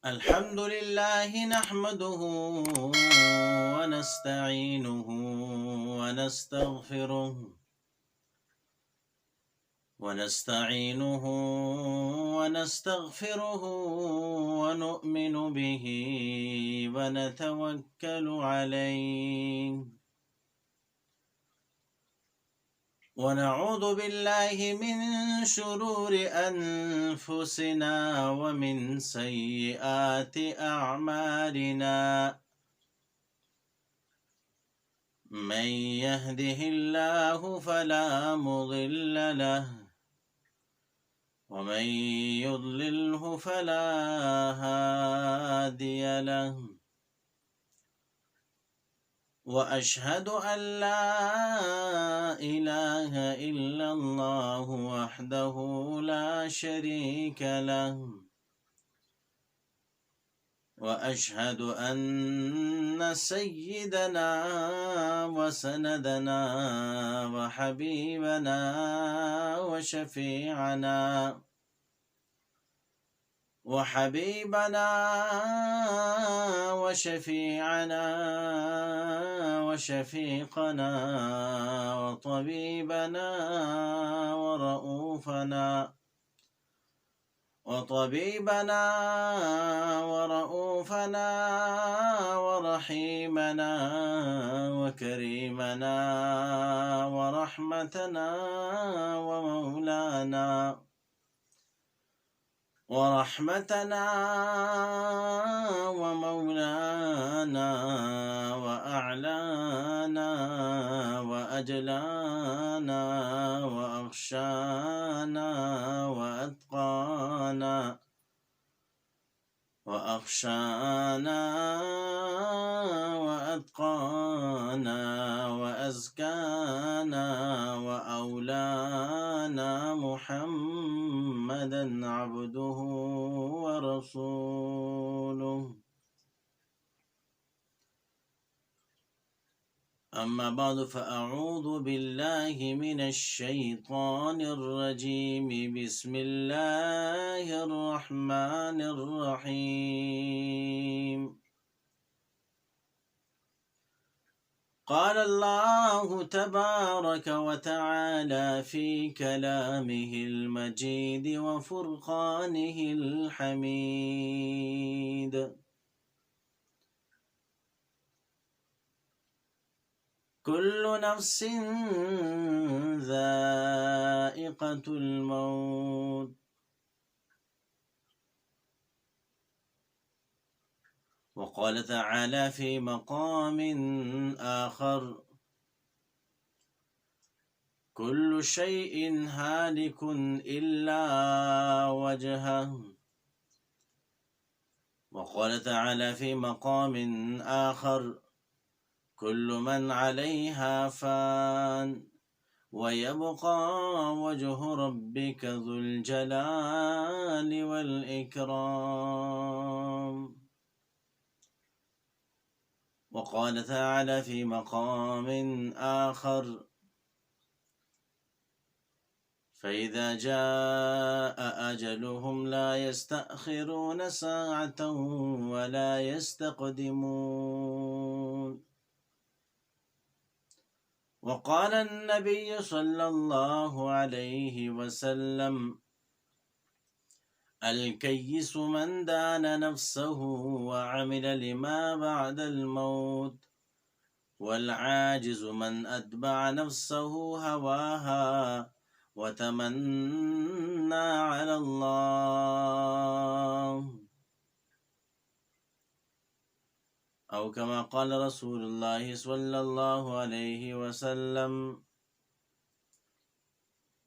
الحمد لله نحمده ونستعينه ونستغفره ونستعينه ونستغفره ونؤمن به ونتوكل عليه ونعوذ بالله من شرور أنفسنا ومن سيئات أعمالنا من يهده الله فلا مضل له ومن يضلله فلا هادي له وأشهد أن لا إله إلا الله وحده لا شريك له وأشهد أن سيدنا وسندنا وحبيبنا وشفيعنا وشفيقنا وطبيبنا ورؤوفنا ورحيمنا وكريمنا ورحمتنا ومولانا وأعلانا وأجلانا وأخشانا وأتقانا وأزكانا وأولانا محمدا عبده ورسوله أما بعد فأعوذ بالله من الشيطان الرجيم بسم الله الرحمن الرحيم قال الله تبارك وتعالى في كلامه المجيد وفرقانه الحميد كل نفس ذائقة الموت وقال تعالى في مقام آخر كل شيء هالك إلا وجهه وقال تعالى في مقام آخر كل من عليها فان ويبقى وجه ربك ذو الجلال والإكرام وقال تعالى في مقام آخر فإذا جاء أجلهم لا يستأخرون ساعة ولا يستقدمون وقال النبي صلى الله عليه وسلم الكيس من دان نفسه وعمل لما بعد الموت والعاجز من أتبع نفسه هواها وتمنى على الله أو كما قال رسول الله صلى الله عليه وسلم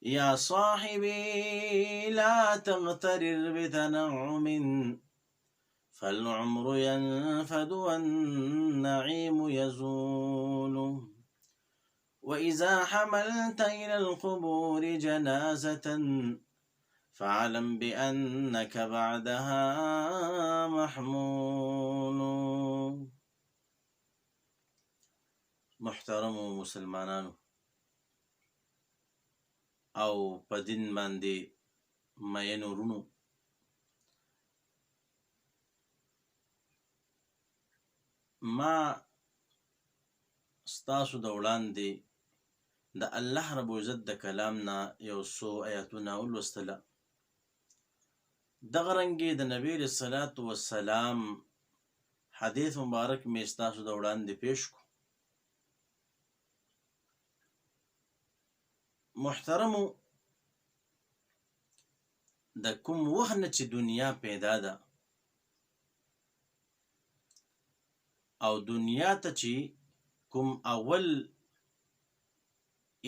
يا صاحبي لا تغترر بتنعم فالعمر ينفد والنعيم يزول وإذا حملت إلى القبور جنازة فاعلم بأنك بعدها محمول. محترم مسلمانانو او په دین باندې مینو رونو، ما ستاسو د وړاندې د الله رب العزت د کلام نه یو څو آیاتونه ولوستله. دغه رنګې د نبی علیه الصلاة والسلام حدیث مبارک مې ستاسو د وړاندې پیش کړو. محترمو، د کوم وخت نه چې دنیا پیدا ده او دنیا ته چې کوم اول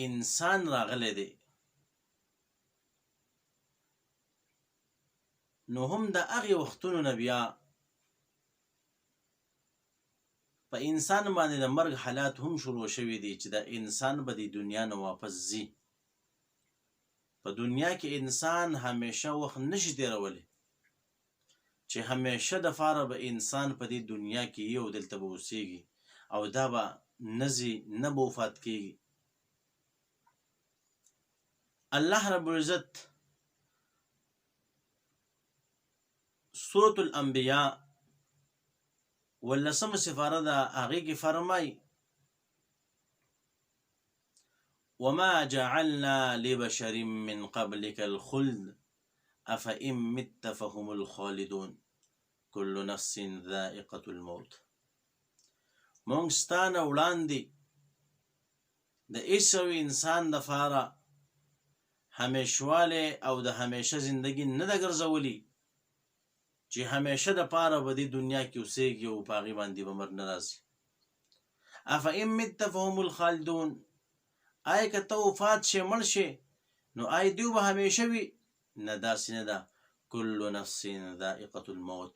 انسان راغلی دی، نو هم د هغې وختونو نه بیا په انسان باندې د مرګ حالات هم شروع شوي دي چې د انسان به د دنیا نه واپس ځي. په دنیا کې انسان همیشه وخت نشي تیرولی چې همیشه د فاره به انسان په دې دنیا کې یو دلته به اوسیږي او دا به نه ځي، نه به وفات کیږي. الله رب العزت سورة الانبیاء 18 سپاره ده، هغې کې فرمایي وما جعلنا لبشر من قبلك الخلد افإن مت فهم الخالدون كل نفس ذائقة الموت. مونږ ستا نه وړاندې د هیڅ یو انسان دپاره همیشوالی او د همیشه زندگی نه ده ګرځولي چې همیشه دپاره به دې دنیا کې اوسیږي او په هغې باندې به مرګ نه راځي. افإن مت فهم الخالدون، آیا که ته وفات شې مړ شې نو آیا دوی به همیشه وي؟ نه، داسې نه ده. کل نفس ذائقة الموت،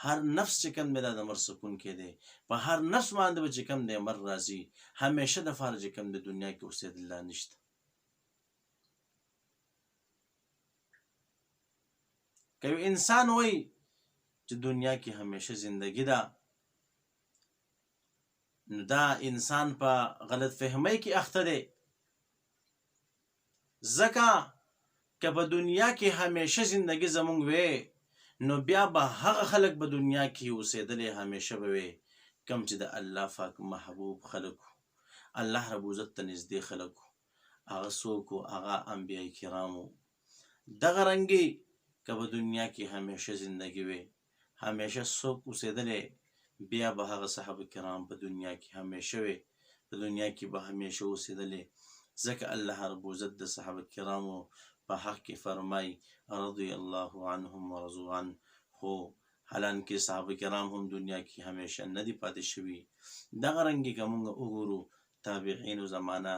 هر نفس چې کوم دی دا د مرګ څکونکی دی، په هر نفس باندې به چې کوم دی مرګ راځي. همیشه دپاره چې کوم د دنیا کې اوسېدل لا نشته. که یو انسان وایي چې دنیا کې همیشه زندگی ده، نو دا انسان په غلط فهمۍ کې اخته دی. ځکه که په دنیا کې همیشه زندگی زمونږ وی نو بیا به هغه خلک په دنیا کې اوسېدلی همیشه به وي کوم چې د الله پاک محبوب خلک وو، الله رب العزت ته نږدې خلک وو. هغه څوک وو؟ هغه انبیاء کرام وو. دغه رنګې که په دنیا کې همیشه زندگی وي، همیشه څوک اوسېدلی، بیا به هغه صحابه کرام په دنیا کې همیشه وي، په دنیا کې به همیشه اوسېدلی. ځکه الله رب العزت د صحابه کرامو په حق کې فرمایي رضی الله عنهم ورضوا عنه. خو حالانکه صحابه کرام هم دنیا کې همیشه نه دي پاتې شوي. دغه رنګې که موږ وګورو تابعینو زمانه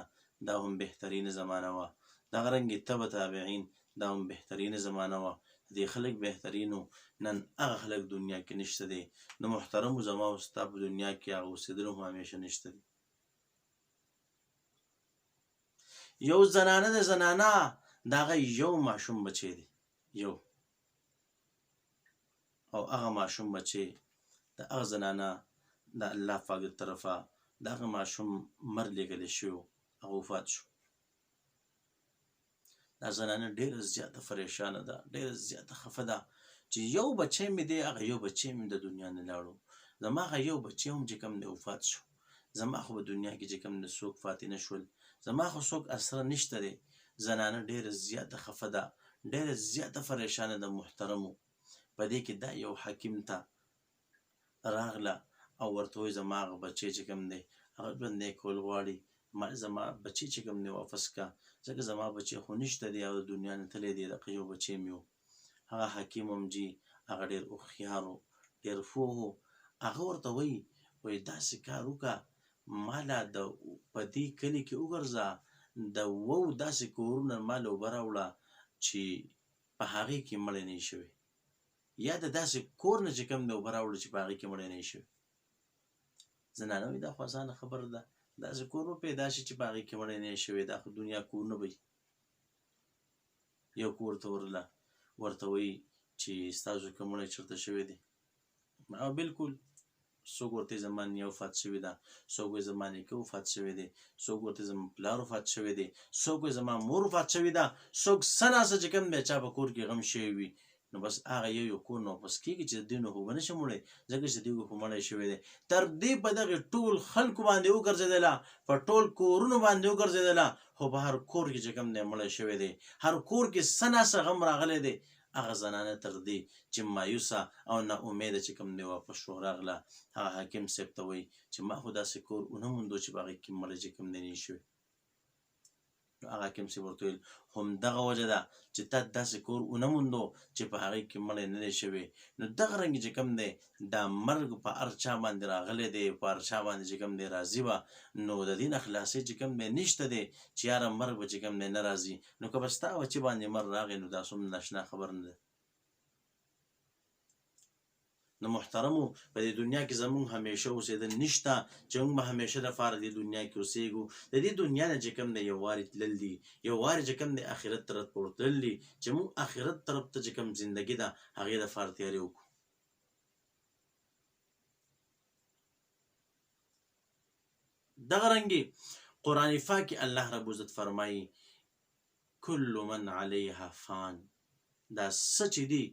دا هم بهترینه زمانه وه، دغه رنګې تبع تابعین دا هم بهترینه زمانه وه. دې خلک بهترینو، نن هغه خلک دنیا کې نشته دی. نو محترمو زما او ستا په دنیا کې هغه اوسېدلو هم همیشه نشته دی. یو زنانه د زنانه د هغه یو ماشوم بچی دی، یو، او هغه ماشوم بچی د هغه زنانه د الله پاک د طرفه د هغه ماشوم مر لېږلی شوی، هغه وفات شو. دا زنانه ډېره زیاته پریشانه ده، ډېره زیاته خفه ده چې یو بچی مې دی، هغه یو بچی مې د دنیا نه لاړو، زما هغه یو بچی هم چې کوم دی وفات شو، زما خو په دنیا کې چې کوم دی څوک پاتې نه شول، زما خو څوک اسره نشته دی. زنانه ډېره زیاته خفه ده، ډېره زیاته پریشانه ده. محترمو، په دې کې دا یو حکیم ته راغله او ورته وایي زما هغه بچی چې کوم دی هغه ژوندی کول غواړي، زما بچی چې کوم دی واپس کا، ځکه زما بچی خو نشته دی او د دنیا نه تللی دی، دغه یو بچی مې و. هغه حکیم هم جي هغه ډېر هوښیار و، ډېر پوه و. هغه ورته وایي داسې کار وکړه، ماله په دې کلي کې وګرځه، د داسې کورونه ماله اوبه راوړه چې په هغې کې مړی نه شوی، یا د داسې کور نه چې کوم دی اوبه راوړه چې په هغې کې مړی نه شوی. زنانه وایي دا خو اسانه خبره ده، داسې کور به پیدا شي چې په هغې کې مړی نه شوی، دا خو دنیا کور نه وي. یو کور ته ورله، ورته وایي چې ستاسو که مړی چېرته شوی دی؟ او بلکل، څوک ورته زما نیا وفات شوې ده، څوک وایي زما نیکه وفات شوی دی، څوک ورته زما پلار وفات شوی دی، څوک وایي زما مور وفات شوې ده، څوک څه ناڅه چې کوم دی چا په کور کې غم شوی وي نو بس هغه یو کور نو بس کېږي چې د دې نو خو به نشي مړی ځکه چې د دې خو مړی شوی دی تر دې په دغې ټول خلکو باندې وګرځېدله په ټول کورونو باندې وګرځېدله خو په هر کور کې چې کوم دی مړی شوی دی هر کور کې څه ناڅه غم راغلی دی هغه زنانه تر دې چې مایوسه او نا امیده چې کوم دی واپس شو راغله هغه حاکم صاحب ته وایي چې ما خو داسې کور ونه موندو چې په هغې کې مړی چې کوم دی نه شوی نو هغه حاکم صاحب ورته ویل همدغه وجه ده چې تا داسې کور ونه موندو چې په هغې کې مړی نه دی شوی نو دغه رنګې چې کوم دی دا مرګ په هر چا باندې راغلی دی په هر چا باندې چې کوم دی راځي به نو د دې نه خلاصۍ چې کوم دی نشته دی چې یاره مرګ به چې کوم دی نه راځي نو که به ستا بچې باندې مرګ راغی نو دا څومره ناشنا خبر نه ده نو محترمو په دې دنیا کې زمونږ همیشه اوسېدل نشته چې موږ به همیشه دپاره دې دنیا کې اوسېږو د دې دنیا نه چې کوم دی یو وارې تلل دي یو وارې چې کوم دی آخرت طرف ته ورتلل دي چې موږ آخرت طرف ته چې کوم زندګي ده هغې دپاره تیاري وکړو دغه رنګې قرآن پاک کې الله رب عزت فرمایي کل من علیها فان دا څه چې دي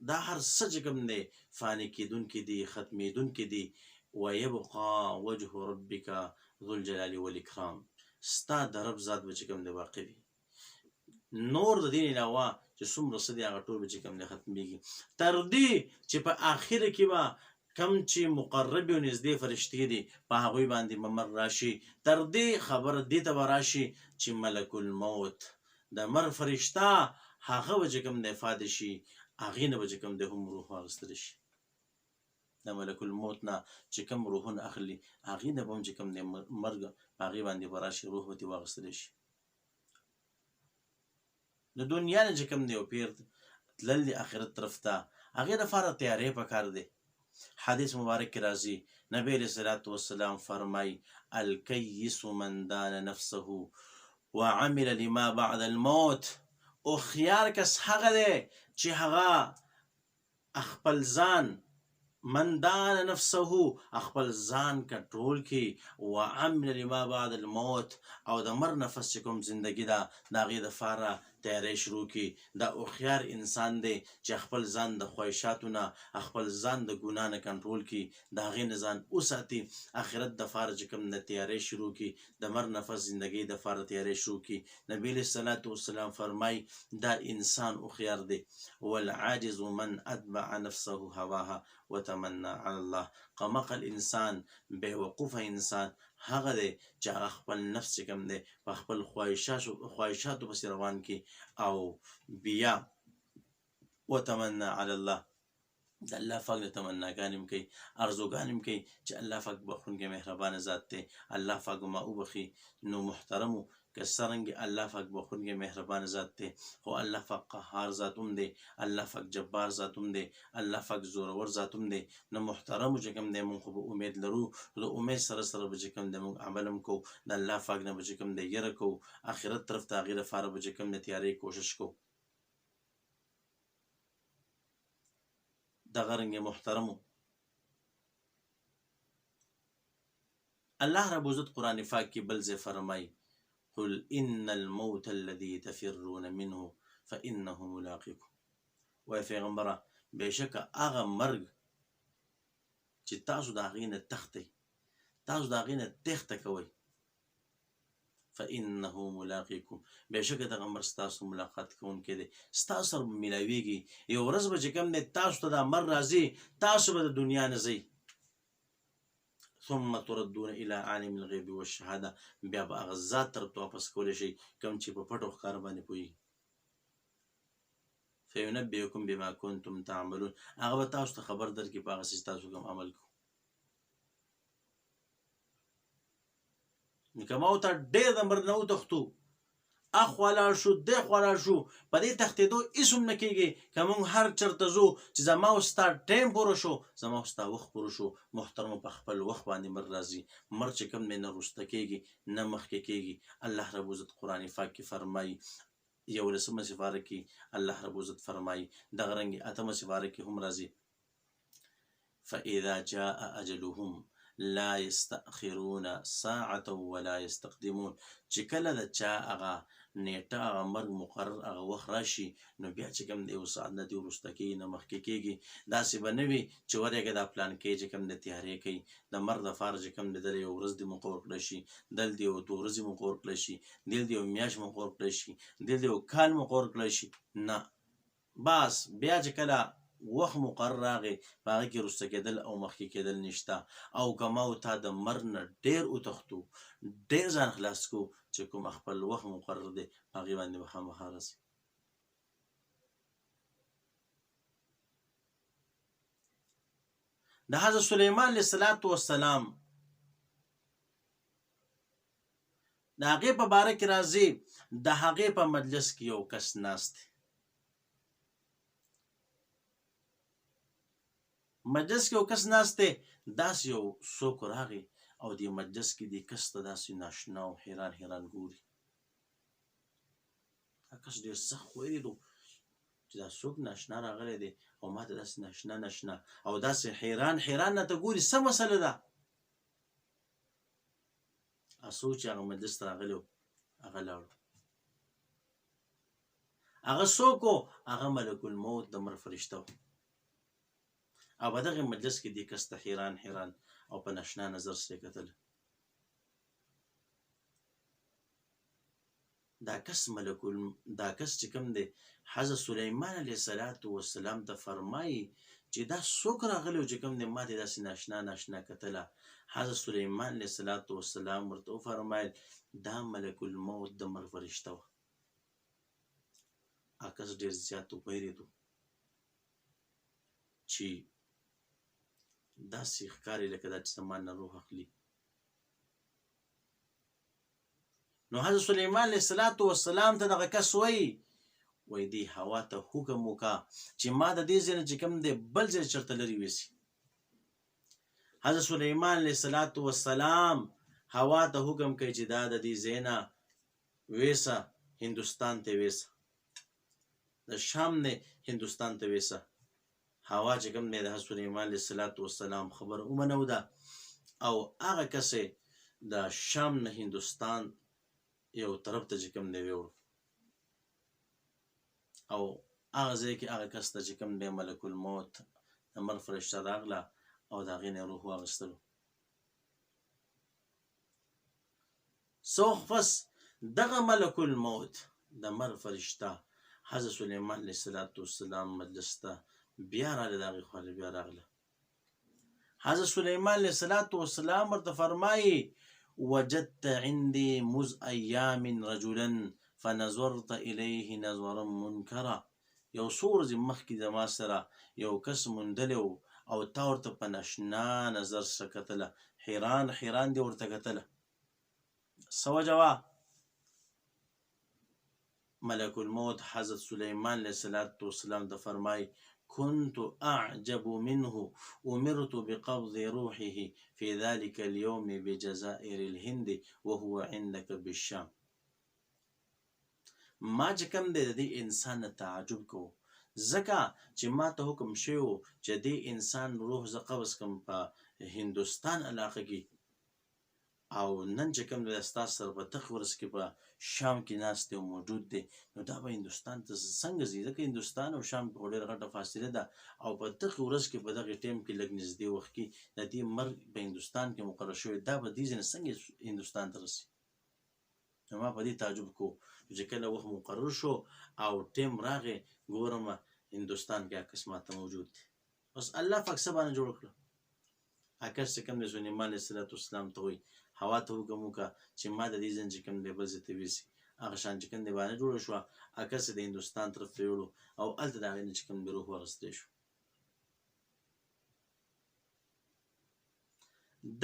دا هر څه چې کوم دی فاني کېدونکي دي ختمېدونکي دي ویبقا وجه ربک ذو الجلال والاکرام ستا د رب ذات به چې کوم دی باقي وي نور د دې علاوه چې څومره څه دي هغه ټول به چې کوم دی ختمېږي تر دې چې په آخره کې به کم چې مقرب او نږدې فرشتې دي په هغوی باندې به مر راشي تر دې خبره دې ته به راشي چې ملک الموت د مر فرشته هغه به چې کوم دی فاتح شي هغې نه به چې کوم دی هم روح واخیستلی شي د ملک الموت نه چې کوم روحونه اخلي هغې نه به هم چې کوم دی مرګ په هغې باندې به راشي روح به ترې واخیستلی شي د دنیا نه چې کوم دی یو پیر تلل دي آخرت طرف ته هغې دپاره تیاری پکار دی حدیث مبارک کې راځي نبی علیه الصلاة والسلام فرمایي الکیس من دان نفسه وعمل لما بعد الموت هوښیار کس هغه دی چې هغه خپل ځان من دان نفسه خپل ځان کنټرول کړي وعمل لما بعد الموت او د مر نفس چې کوم زندګي ده د هغې دپاره تیاری شروع کړي دا هوښیار انسان دی چې خپل ځان د خواهشاتو نه خپل ځان د ګناه نه کنټرول کړي د هغې نه ځان وساتي آخرت دپاره چې کوم د تیاری شروع کړي د مر نفس زندګۍ دپاره تیاری شروع کړي نبي علیه الصلاة والسلام فرمایي دا انسان هوښیار دی والعاجز من اتبع نفسه هواها وتمنى على الله قمقل انسان بیوقوفه انسان هغه دی چې هغه خپل نفس چې کوم دی په خپل خواهشاتو پسې روان کړي او بیا وتمنى على الله د الله پاک د تمناګانې هم کوي ارزوګانې هم کوي چې الله پاک بخښونکی مهربانه ذات دی الله پاک به ما وبخي نو محترمو که څرنګې الله پاک بخښونکی مهربانه ذات دی خو الله پاک قهار ذات هم دی الله پاک جبار ذات هم دی الله پاک زورور ذات هم دی نو محترمو چې کوم دی مونږ خو به امید لرو د امید سره سره به چې کوم دی مونږ عمل هم کوو د الله پاک نه به چې کوم دی یره کوو آخرت طرف ته هغې لپاره به چې کوم دی تیاری کوشش کوو دغه رنګ محترمو الله رب عزت قرآن پاک کې بل ځای فرمایي قل ان الموت الذي تفرون منه فانه ملاقيكم وای پیغمبره بېشکه هغه مرګ چې تاسو د هغې نه تښتئ تاسو د هغې نه تېښته کوئ فانه ملاقيكم بېشکه دغه مر ستاسو ملاقات کوونکی دی ستاسو سره به میلاویږي یو ورځ به چې کوم دی تاسو ته دا مر راځي تاسو به د دنیا نه ځئ ثم تردون الى عالم الغیب والشهاده بیا به هغه ذات طرف ته واپس کولی شئ کوم چې په پټو ښکار باندې پوهېږي فینبئکم بما کنتم تعملون هغه به تاسو ته خبر درکړي په هغه څه چې تاسو کوم عمل کوو که ما ورته ډېر د مر نه وتښتو اخوا لاړ شو دېخوا لاړ شو په دې تښتېدو هېڅ هم نه کېږي که موږ هر چېرته ځو چې زما او ستا ټایم پوره شو زما او ستا وخت پوره شو محترمو په خپل وخت باندې مر راځي مر چې کوم دی نه وروسته کېږي نه مخکې کېږي الله رب عزت قرآن پاک کې فرمایي 11مه سپاره کې الله رب عزت فرمایي دغه رنګې 8مه سپاره کې هم راځي فاذا جاء اجلهم لا یستأخرون ساعة ولا یستقدمون. چې کله د چا هغه نیټه هغه مرګ مقرر هغه وخت راشي نو بیا چې کوم دی یو ساعت نه دی وروسته کېږي نه مخکې کېږي. داسې به نه وي چې ورېږه دا پلان کې چې کوم د تیارې کوي د مرګ دپاره چې کوم دی دله یو ورځ دې مقرر کړی شي، دل دې یو 2 ورځې مقرر کړی شي، دل دې یو میاشت مقرر کړی شي، دل دې یو کال مقرر کړی شي. نه، بس بیا چې کله وخت مقرر راغی په هغه کې وروسته کېدل او مخکې کېدل نشته. او که ما او تا د مرګ نه ډېر وتښتو، ډېر ځان خلاص کړو چې کوم خپل وخت مقرر دی په هغې باندې به خامخا رسي. د حضرت سلیمان علیه السلام د هغې په باره کې راځي د هغې په مجلس کې یو کس ناست دی. مجلس کې یو کس ناست دی، داسې یو څوک راغی او دې مجلس کې دې کس ته داسې ناشنا او حیران حیران ګوري. دا کس ډېر سخت ویرېدو چې دا څوک ناشنا راغلی دی او ما ته داسې ناشنا او داسې حیران حیران راته ګوري، څه مسله ده؟ څوک چې هغه مجلس ته راغلی و هغه لاړو. هغه څوک و؟ هغه ملک الموت د مرګ فرشته و او په دغې مجلس کې دې کس ته حیران حیران او په ناشنا نظر سره یې کتل. دا کس چې کوم دی حضرت سلیمان علیه السلام ته فرمایي چې دا څوک راغلی و چې کوم دی ما دې داسې ناشنا کتله. حضرت سلیمان علیه السلام ورته وفرمایل دا ملک الموت د مرګ فرشته وه. هغه کس ډېر زیات وویرېدو چې داسې ښکاري لکه دا چې زما نه روح اخلي. نو حضرت سلیمان علیه السلام ته دغه کس وایي دې هوا ته حکم وکړه چې ما د دې ځای نه چې کوم دی بل ځای چېرته لرې ویسي. حضرت سلیمان علیه السلام هوا ته حکم کوي چې دا د دې ځای نه ویسه هندوستان ته ویسه، د شام نه هندوستان ته ویسه. هوا چې کوم دی د حضرت سلیمان علیه السلام خبره ومنوده او هغه کس د شام نه هندوستان یو طرف ته چې کوم دی ویوړو او هغه ځای کې هغه کس ته چې کوم دی ملک الموت د مرګ فرشته راغله او د هغې نه روح واخیستلو. څه وخت پس دغه ملک الموت د مرګ فرشته حضرت سلیمان علیه السلام مجلس ته بیا راغله، د هغې خوا بیا راغله. حضرت سلیمان علیه السلام ورته فرمایي وجدت عندي مذ ایام رجلا فنظرت الیه نظرا منکرا. یو څو ورځې مخکې زما سره یو کس موندلی و او تا ورته په ناشنا نظر سره کتله، حیران حیران دې ورته کتله. څه وجه وه؟ ملک الموت حضرت سلیمان علیه السلام ته فرمایي كنت أعجب منه أمرت بقبض روحه في ذلك اليوم بجزائر الهند وهو عندك بالشام. ما چې کوم دی د دې انسان نه تعجب کوو ځکه چې ما ته حکم شوی و چې دې انسان روح زه قبض کړم په هندوستان علاقه کې او نن چې کوم دی ستا سره په دغه ورځ کې په شام کې ناست دی او موجود دی نو دا به هندوستان ته څنګه ځي؟ ځکه هندوستان او شام کې خو ډېره غټه فاصله ده او په دغه ورځ کې په دغه ټایم کې لږ نږدې وخت کې د دې مرګ په هندوستان کې مقرر شوی، دا به دې ځای نه څنګه هندوستان ته رسي؟ نو ما په دې تعجب کوو چې کله وخت مقرر شو او ټایم راغی ګورم هندوستان کې عکس ماته موجود دی. بس الله پاک څه باندې جوړ کړه؟ عکس چې کوم دی سلیمان علیه السلام ته وایي هوا ته حکم وکړه چې ما د دې ځای چې کوم دی بل ځای ته ویسي. هغه شان چې کوم دی باندې جوړه شوه، عکس د هندوستان طرف ته یوړو او هلته د هغې نه چې کوم دی روح واخیستی شو.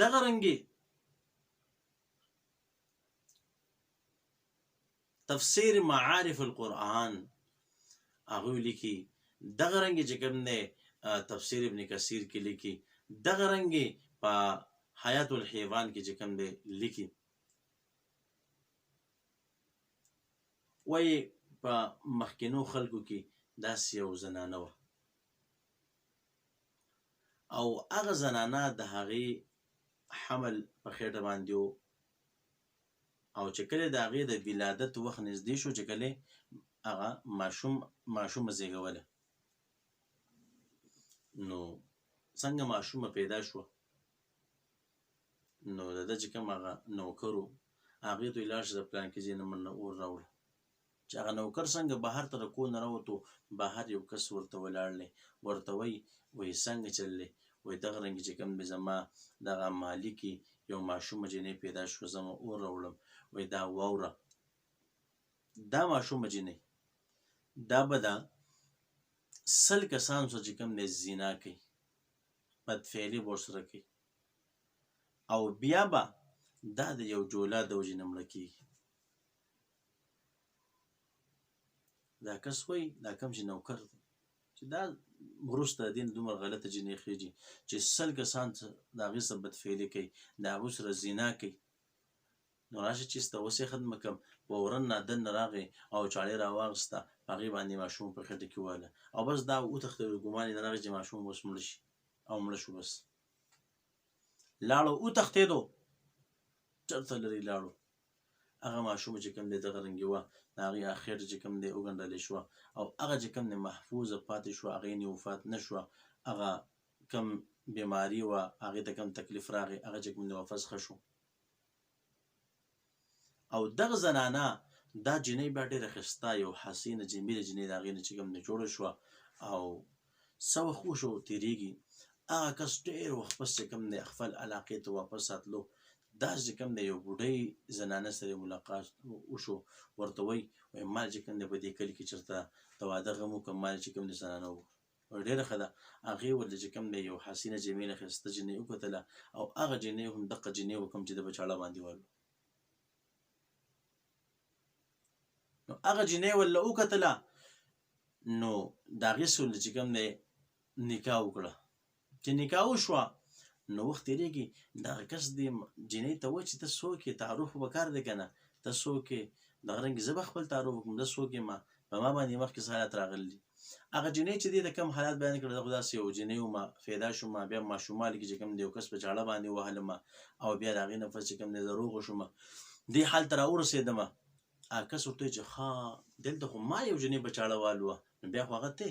دغه رنګې تفسیر معارف القرآن هغوی لیکي، دغه رنګې چې کوم دی تفسیر ابن کثیر کې لیکي، دغه رنګې په حیات الحیوان کې چې کوم دی لیکي. وایي په مخکینو خلکو کې داسې یو زنانه وه او هغه زنانه د هغې حمل په خېټه باندې و او چې کله د هغې د ولادت وخت نږدې شو چې کله هغه ماشومه زیږوله نو څنګه ماشومه پیدا شوه نو د ده چې کوم هغه نوکر و هغې ته یې لاړ شه د پلانکي ځای نه مننه اور راوړه چې هغه نوکر څنګه بهر ته د کور نه راووتو بهر یو کس ورته ولاړ دی ورته وایي څنګه چل دی وایي دغه رنګې چې کوم دی زما دغه مالي کې یو ماشومه جینۍ پیدا شوه زه اور راوړم وایي دا واوره دا ماشومه جینۍ دا به د 100 کسانو سره چې کوم دی زنا کوي بدفعلي به ورسره کوي او بیا به دا د یو جولا د وجې نه مړه کېږي دا کس وایي دا کوم چې نوکر دی چې دا وروسته د دې نه دومره غلطه جینۍ خېږي چې 100 کسان د هغې سره بدفعلي کوي د هغوی سره زنا کوي نو راشه چې ستا اوس یې ختمه کړم فورا نادنه راغی او چاړې راواخېسته په هغې باندې ماشوم په خټه کې وواله او بس دا وتښتېدو ګمان یې نه راغی چې ماشوم اوس مړه شي او مړه شو بس لاړو وتښتېدو چېرته لرې لاړو هغه ماشومه چې کوم دی دغه رنګې وه د هغې خېټه چې کوم دی وګنډلې شوه او هغه چې کوم دی محفوظه پاتې شوه هغې نه وفات نه شوه هغه کوم بیماري وه هغې ته کوم تکلیف راغی هغه چې کوم دی واپس ښه شو او دغه زنانه دا جینۍ بیا ډېره ښایسته یو حسینه جمیله جینۍ د هغې نه چې کوم دی جوړه شوه او څه وخت وشو تېرېږي هغه کس ډېر وخت پس چې کوم دی خپل علاقې ته واپس راتلو داسې چې کوم دی یو بوډۍ زنانه سره ملاقات وشو ورته وایي ما چې کوم دی په دې کلي کې چېرته د واده غم وکړم ما چې کوم دی زنانه وګوره ډېره ښه ده هغې ورته چې کوم دی یو حسینه جمیله ښایسته جینۍ وکتله او هغه جینۍ هم دقه جینۍ وه کوم چې د په چاړه باندې والو نو هغه جینۍ ورله وکتله نو د هغې سره ورله چې کوم دی نکاح وکړه چې نکاح وشوه نو وخت تېرېږي دغه کس دې جینۍ ته وایي چې ته څوک یې تعارف به کار دی که نه ته څوک یې دغه رنګې زه به خپل تعارف وکړم زه څوک یم په ما باندې مخکې څه حالات راغلي دي هغه جینۍ چې دې ته کوم حالات بیان کړل دغه داسې یو جینۍ ومه پیدا شومه بیا ماشومالي کې چې کوم دی یو کس په چاړه باندې ووهلمه او بیا د هغې نه پس چې کوم دی زه روغه شومه دې حال ته راورسېدمه هغه کس ورته وایي چې ښه دلته خو ما یو جینۍ په چاړه والوه نو بیا خو هغه ته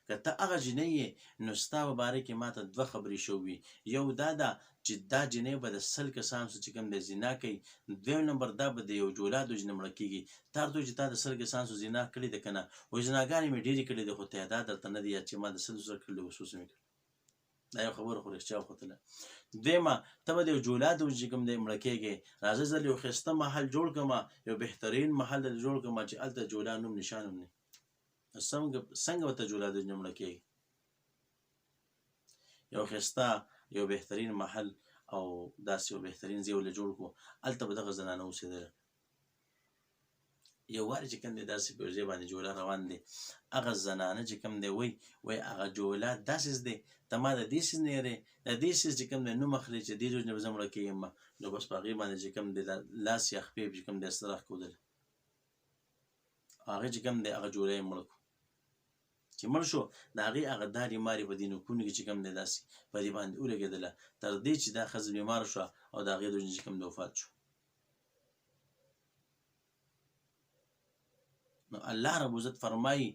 که ته هغه جینۍ یې نو ستا په باره کې ما ته 2 خبرې شوي یو دا ده چې دا جینۍ به د 100 کسانو سره چې کوم دی زنا کوي دویم نمبر دا به د یو جولاد وجې نه مړه کېږي تا ورته وایي چې تا د 100 کسانو سره زنا کړې ده که نه وایي زناګانې مې ډېرې کړې دي خو تعداد درته نه دی یاد چې ما د 100 سره کړلې اوس مې کړې دا یو خبره خو رښتیا وختله دویمه ته به د یو جولاد وجې چې کوم دی مړه کېږې راځه زه یو ښایسته محل جوړ کړم یو بهترین محل جوړ کړم چې هلته جولا نوم نشان هم نه څنګه به ته جولاد وجې نه مړه کېږې یو ښایسته یو بهترین محل او داسې یو بهترین ځای ورله جوړ کړو هلته به دغه زنانه اوسېدله یو وارې چې کوم دی داسې په یو ځای باندې جولا روان دی هغه زنانه چې کوم دی وایي هغه جولاد داسې دی ته ما د دې سیز نه یېرې د دې سیز چې کوم دی نوم اخلي چې دې وجې نه به زه مړه کېږم نو بس په هغې باندې چې کوم دی لاس یا خپې چې کوم دی سره ښکودله هغې چې کوم دی هغه جولا یې مړه کړو چې مړ شو د هغې هغه دارې مارې په دې نوکونو کې چې کوم دی داسې په دې باندې ولګېدله تر دې چې دا ښځه بیماره شوه او د هغې د وجې چې کوم دی وفات شو نو الله رب العزت فرمایي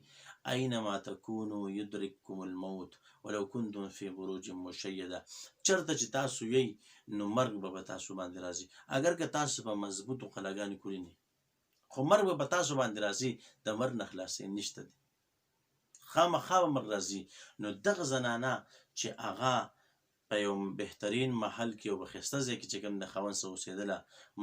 اینما تکونو یدرککم الموت ولو کنتم فی بروج مشیده چېرته چې تاسو یئ نو مرګ به په تاسو باندې راځي اگر که تاسو په مضبوطو قلاګانې کوري نه خو مرګ به په تاسو باندې راځي د مرګ نه خلاصې نشته دی خامخا به مرګ راځي نو دغه زنانه چې هغه په یو بهترین محل کې یو ښایسته ځای کې چې کوم د خاوند سره اوسېدله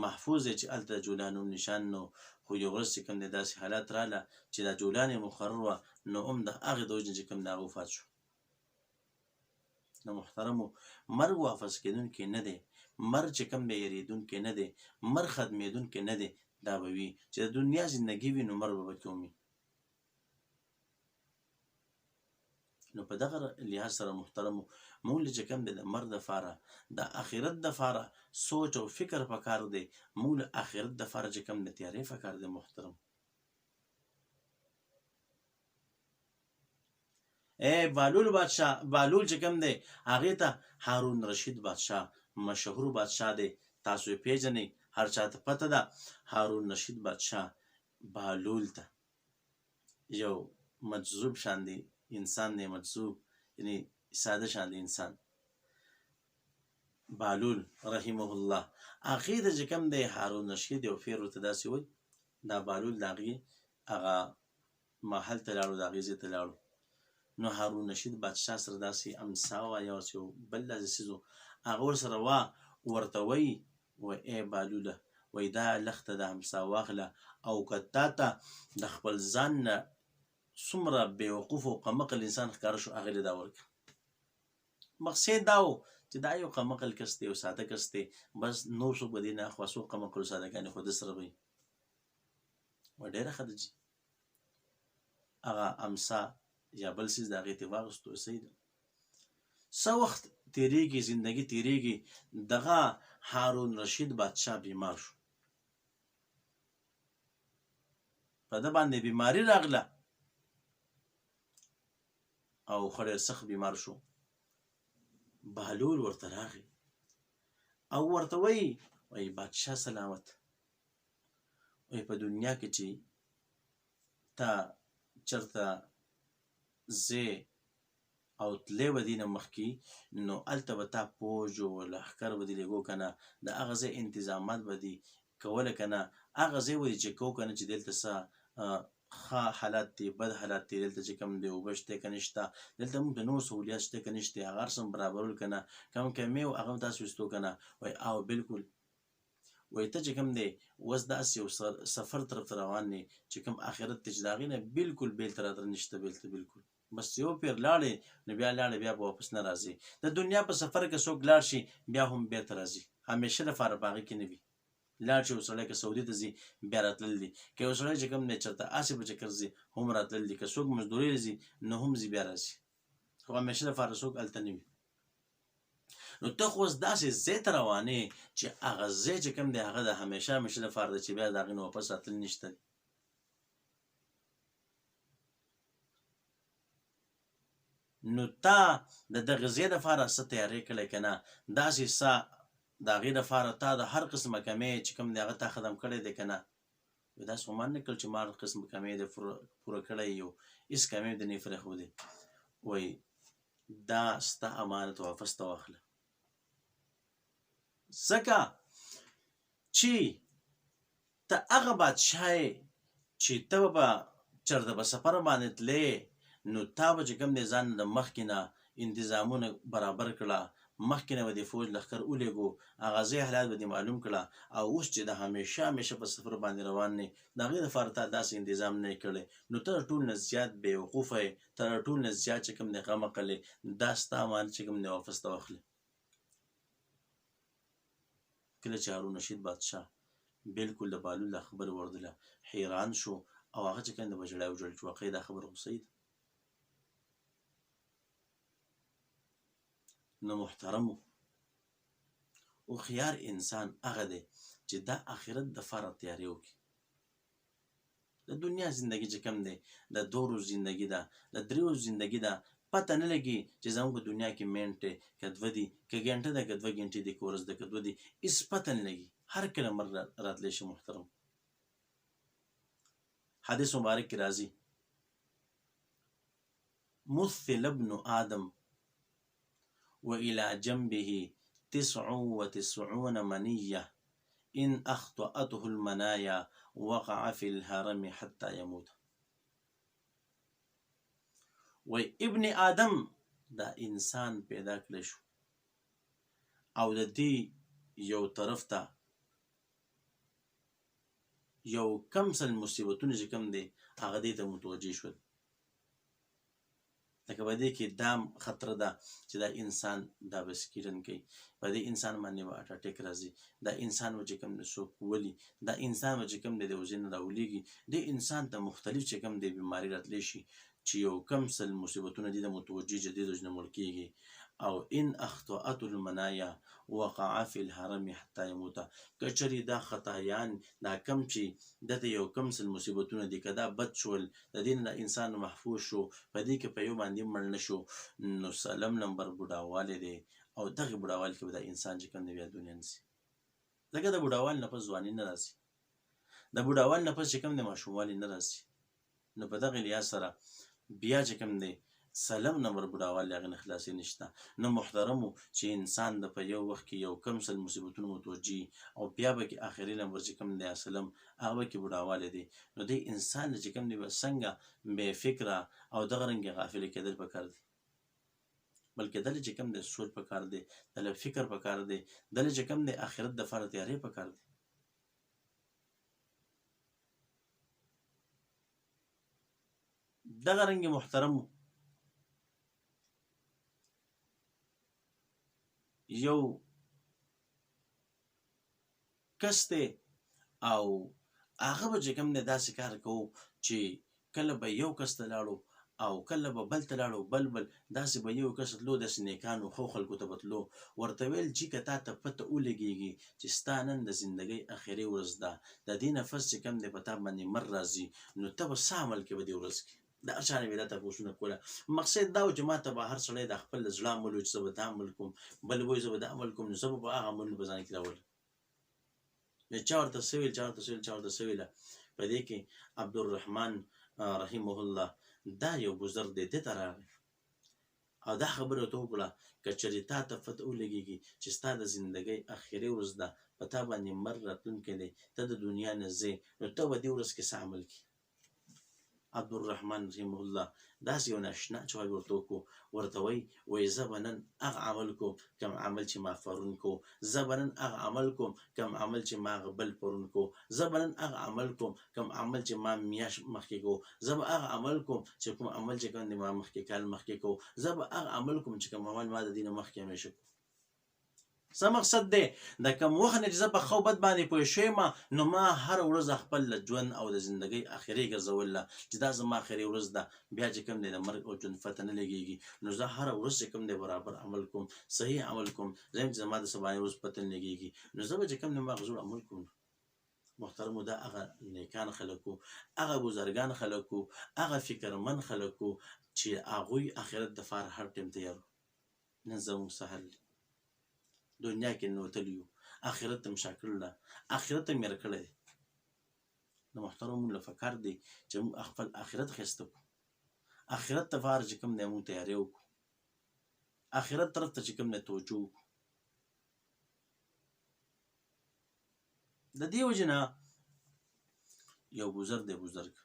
محفوظ دی چې هلته د جولا نوم نشان نو خو یو ورځ چې کوم دی داسې حالات راغله چې دا جولان یې مقرر وه نو هم د هغې د وجې نه چې کوم دی هغه وفات شو نو محترمو مرګ واپس کېدونکی نه دی مرګ چې کوم دی یېرېدونکی نه دی مرګ ختمېدونکی نه دی دا به وي چې د دنیا زندګي وي نو مرګ به پکې ومي نو په دغه لحاظ سره محترمو موږ له چې کوم دی د مرګ دپاره د آخرت دپاره سوچ او فکر پکار دی موږ له آخرت دپاره چې کوم دی تیاری پکار دی محترم بهلول بادشاه، بهلول چې کوم دی هغې ته هارون رشید بادشاه مشهور بادشاه دی، تاسو یې پیژنئ، هر چا ته پته ده. هارون رشید بادشاه بهلول ته یو مجذوب شان دی انسان دی، مجذوب یعنی ساده شان دی انسان، بهلول رحمه الله. هغې ته چې کوم دی هارون رشید یو پیر ورته داسې وایي، دا بهلول د هغې هغه محل ته لاړو، د هغې ځای ته لاړو. نو هارون رشید بادشاه سره داسې امسا وه یا یو بل داسې څیز و، هغه ورسره وه، ورته وایي ای بهلوله وایي دا لښته د امسا واخله او که تا ته د خپل ځان نه څومره بېوقوف او قمقل انسان ښکاره شو هغې له دا ورکړه. مقصد دا و چې دا یو قمقل کس دی، یو ساده کس دی، بس نور څوک به دې نه اخوا، څو قمقل سادهګانې خو ده سره به وي. ډېره ښه ده چې هغه امسا یا بل څیز د هغې ته واخیستو، صحیح ده. څه وخت تېرېږي، زندګي تېرېږي، دغه هارون رشید بادشاه بیمار شو، په ده باندې بیماري راغله او ښه ډېر سخت بیمار شو. بهلول ورته راغی او ورته وایي بادشاه سلامت، وایي په دنیا کې چې تا چېرته ځې او تللی به دې نه مخکې، نو هلته به تا پوځ او لښکر به دې لېږو که نه، د هغه ځای انتظامات به دې کوله که نه، هغه ځای به دې چې کوو که نه چې دلته څه ښه حالات دي، بد حالات دي، دلته چې کوم دی اوبه شته که نشته، دلته موږ د نور سهولیات شته که نشته، هغه هر څه برابرول که نه، کوم کمې و هغه هم تاسو ویستو که نه. وایي او بلکل، وایي ته چې کوم دی اوس داسې یو سفر طرف ته روان یې چې کوم آخرت دی چې د هغې نه بلکل بېلته راتله نشته، بېلته بلکل بس یو پیر لاړې نو بیا لاړې، بیا به واپس نه راځي. د دنیا په سفر کې څوک لاړ شي بیا هم بېرته راځي، همیشه لپاره په هغې کې نه وي. لاړ شي یو سړی که سعودي ته ځي بیا راتلل دي، که یو سړی چې کوم دی چېرته هسې په چکر ځي هم راتلل دي، که څوک مزدورۍ ته ځي نو هم ځي بیا راځي، خو همیشه لپاره څوک هلته نه وي. نو ته خو اوس داسې ځای ته روانې چې هغه ځای چې کوم دی هغه د همیشه همیشه لپاره دی چې بیا د هغې نه واپس راتلل نشته دی. نو تا د دغه ځای دپاره څه تیاری کړی که نه، داسې څه د هغې دپاره تا د هر قسمه کمې چې کوم دی هغه تا ختم کړی دی که نه؟ داسې خو ما نه کړل چې ما هر قسم کمې دی پوره کړی یو، هېڅ کمې دې نه یې پرېښودې. وایي دا ستا امانت واپس ته واخله، ځکه چې ته هغه بادشاه یې چې ته به چېرته به سفر باندې تلې، نو تا به چې کوم دی ځان د مخکې نه انتظامونه برابر کړه، مخکې نه به دې فوج لښکر ولیږو، هغه ځای حالات به دې معلوم کړه، او اوس چې د همیشه همیشه په سفر باندې روان یې د هغې دپاره تا داسې انتظام نه یې کړی، نو ته د ټول نه زیات بېوقوفه یې، ته د ټول نه زیات چې کوم دی غمقل یې، دا ستا امانت چې کوم دی واپس ته واخلې. کله چې هارون رشید بادشاه بلکل د بهلول دا خبرې واورېدله حیران شو، او هغه چې کوم دی په ژړا وژړل چې واقعي دا خبره خو صحیح ده. نو محترمو، هوښیار انسان هغه دی چې دا آخرت دپاره تیاری وکړي. د دنیا زندګي چې کوم دی د 2 ورځو زندګي ده، د 3 ورځو زندګي ده، پته نه لګي چې زموږ په دنیا کې منټ دی که 2 دي که ګنټه ده که 2 ګنټې دي که ورځ ده که 2 دي، هېڅ پته نه لګي، هر کله مرګ راتلی شي. محترم، حدیث مبارک کې راځي مثل ابن آدم وإلى جنبه 99 منية إن أخطأته المنايا وقع في الهرم حتى يموت. وی ابن آدم دا انسان پیدا کړی شو او د دې یو طرف ته یو کم سل مصیبتونه چې کوم دی هغه دې ته متوجه شول، لکه په دې کې دا خطر ده چې دا انسان دا به سکرین کوي، په دې انسان باندې به هارټ اټیک راځي، دا انسان به چې کوم دی څوک ولي، دا انسان به چې کوم دی د وزن راولېږي، دې انسان ته مختلف چې کوم دی بیماري راتلی شي. چې یو کم سل مصیبتونه دي د متوجي جدید وجنه مړ کېږي. او ان اخطأت المنایا وقع فی الحرم حتی یموته، که چېرې دا خطایان دا کم چې دته یو کم سل مصیبتونه دي که دا بد شول د دې نه انسان محفوظ شو په دې کې په یو باندې مړ نه شو نو سلم نمبر بوډاوالی دی او دغه بوډاوالي کې به دا انسان چې کوم دی بیا دنیا نه ځي. ځکه د بوډاوالي نه پس ځواني نه راځي، د بوډاوالي نه پس چې کوم دی ماشوموالي نه راځي. نو په دغه لحاظ سره بیا چې کوم دی سلم نمبر بوډاوالي هغې نه خلاصي نشته. نو محترمو چې انسان د په یو وخت کې یو کم سل مصیبتونو متوجي او بیا به کې آخري نمبر چې کوم دی سلم هغه به کې بوډاوالی دی. نو دی انسان چې کوم دی به څنګه بې فکره او دغه رنګې غافله کېدل پکار دی، بلکې دله چې کوم دی سوچ پکار دی، دله فکر پکار دی، دله چې کوم دی آخرت دپاره تیاری پکار دی. دغه رنګې محترمو یو کس دی او هغه به چې کوم دی داسې کار کوو چې کله به یو کس ته لاړو او کله به بل ته لاړو بل داسې به یو کس تلو داسې نیکانو ښو خلکو ته به تلو ورته ویل چې که تا ته پته ولګېږي چې ستا نن د زندګۍ اخري ورځ ده د دې نفس چې کوم دی په تا باندې مر راځي نو ته به څه عمل کوې په دې ورځ کې. د هر چا نه مې دا تپوسونه کوله. مقصد دا و چې ما ته به هر سړی د خپل زړه عمل و چې زه به دا عمل کوم، بل وایي زه به دا عمل کوم، نو زه به په هغه عملونه په ځان کې راولم. نو چا ورته څه ویل چا ورته څه ویله په دې کې عبدالرحمن رحمه الله دا یو بزرګ دی دې ته راغی او دا خبره ورته وکړه که چېرې تا ته پته ولګېږي چې ستا د زندګۍ اخري ورځ ده په تا باندې مر راتلونکی دی ته د دنیا نه ځې نو ته به دې ورځ کې څه عمل کړي. عبدالرحمن رحمه الله داسې یو ناشنا جواب ورته وکړو ورته وایي زه به نن هغه عمل کوم کوم عمل چې ما پرون کو، زه به نن هغه عمل کوم کوم عمل چې ما بل پرون کو، زه به نن هغه عمل کوم کوم عمل چې ما میاشت مخکې کو، زه به هغه عمل کوم چې کوم عمل چې کوم ما مخکې کال مخکې کو، زه به هغه عمل کوم چې کوم عمل ما د دې نه مخکې همیشه کو. څه مقصد دی د کوم وخت نه چې زه په ښه بد باندې پوه شویم نو ما هره ورځ خپل ژوند او د زندګۍ اخري ګرځوله چې دا زما اخري ورځ ده بیا چې کوم دی د مرګ او ژوند پته نه لګېږي نو زه هره ورځ چې کوم دی برابر عمل کوم صحیح عمل کوم زه چې زما د سبانۍ ورځ پته نه لګېږي نو زه به چې کوم دی ما هغه زوړ عمل کوم. محترمو دا هغه نیکان خلک وو هغه بزرګان خلک وو هغه فکرمن خلک وو چې هغوی آخرت دپاره هر ټیم تیار وو. نن زموږ سهل دنیا کې نوتلی یو آخرت ته مشا کړل ده آخرت ته مېره کړی دی. د محترمو له پکار دی چې موږ خپل آخرت ښایسته کړو، آخرت دپاره چې کوم دی موږ تیاری وکړو، آخرت طرف ته چې کوم دی توجه وکړو. د دې وجې نه یو بزرګ دی بزرګ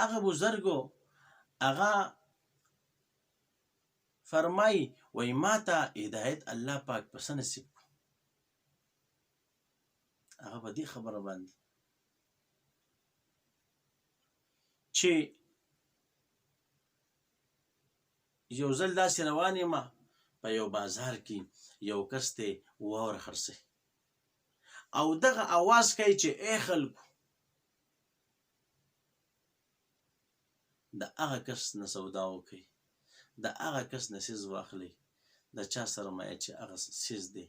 هغه بزرګو هغه فرمایي وایي ما ته هدایت الله پاک په څه نصیب کړو. هغه په دې خبره باندې چې یو ځل داسې روان یم په یو بازار کې یو کس دی واوره خرڅوي او دغه اواز کوي چې ای خلکو د هغه کس نه سودا وکړئ، د هغه کس نه څیز واخلئ د چا سرمایه چې هغه څیز دی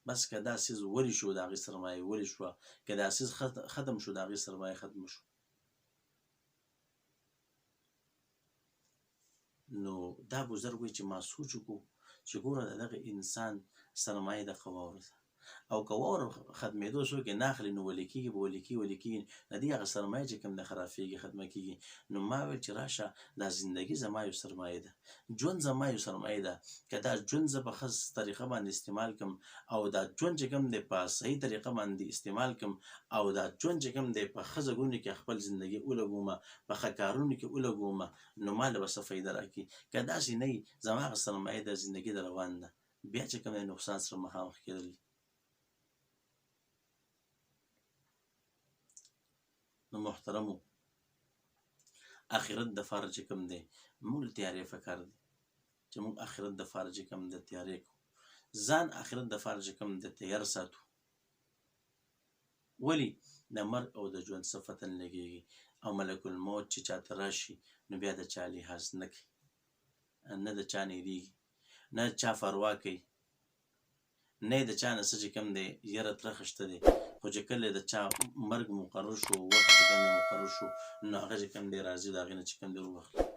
بس که دا څیز ولې شو د هغې سرمایه ولې شوه که دا څیز ختم شو د هغې سرمایه ختمه شو. نو دا بزرګ وایي چې ما سوچ وکړو چې ګوره د دغه انسان سرمایه دغه واوره ده او که واوره ختمېدو څوک یې نه اخلي نو ولې کېږي به ولې کېږي د دې هغه سرمایه چې کوم دی خرابېږي ختمه کېږي. نو ما ویل چې راشه دا زندګي زما یو سرمایه ده، ژوند زما یو سرمایه ده، که دا ژوند زه په ښه طریقه باندې استعمال کړم او دا ژوند چې کوم دی په صحیح طریقه باندې استعمال کړم او دا ژوند چې کوم دی په ښه ځایونو کې خپل زندګي ولګومه په ښه کارونو کې ولګومه نو ما له به څه فایده راکړي. که داسې نه وي زما هغه سرمایه د زندګي د روان ده بیا چې کوم دی نقصان سره مخامخ کېدل. نو محترمو آخرت دپاره چې کوم دی موږ تیاری پکار دی چې موږ آخرت دپاره چې کوم دی تیاری کړو ځان آخرت دپاره چې کوم دی تیار ساتو. ولې د مرګ او د ژوند څه پته نه لګېږي او ملک الموت چې چاته راشي نو بیا د چا لحاظ نه کوي، نه د چا نه یېرېږي، نه د چا پروا کوي، نه یې د چا نه څه چې کوم دی یره ترخه شته دی. خو چې کله د چا مرګ مقرر شو، وخت چې کوم دی مقرر شو، نو هغه چې کوم دی راځي د هغې نه چې کوم دی وبخلي.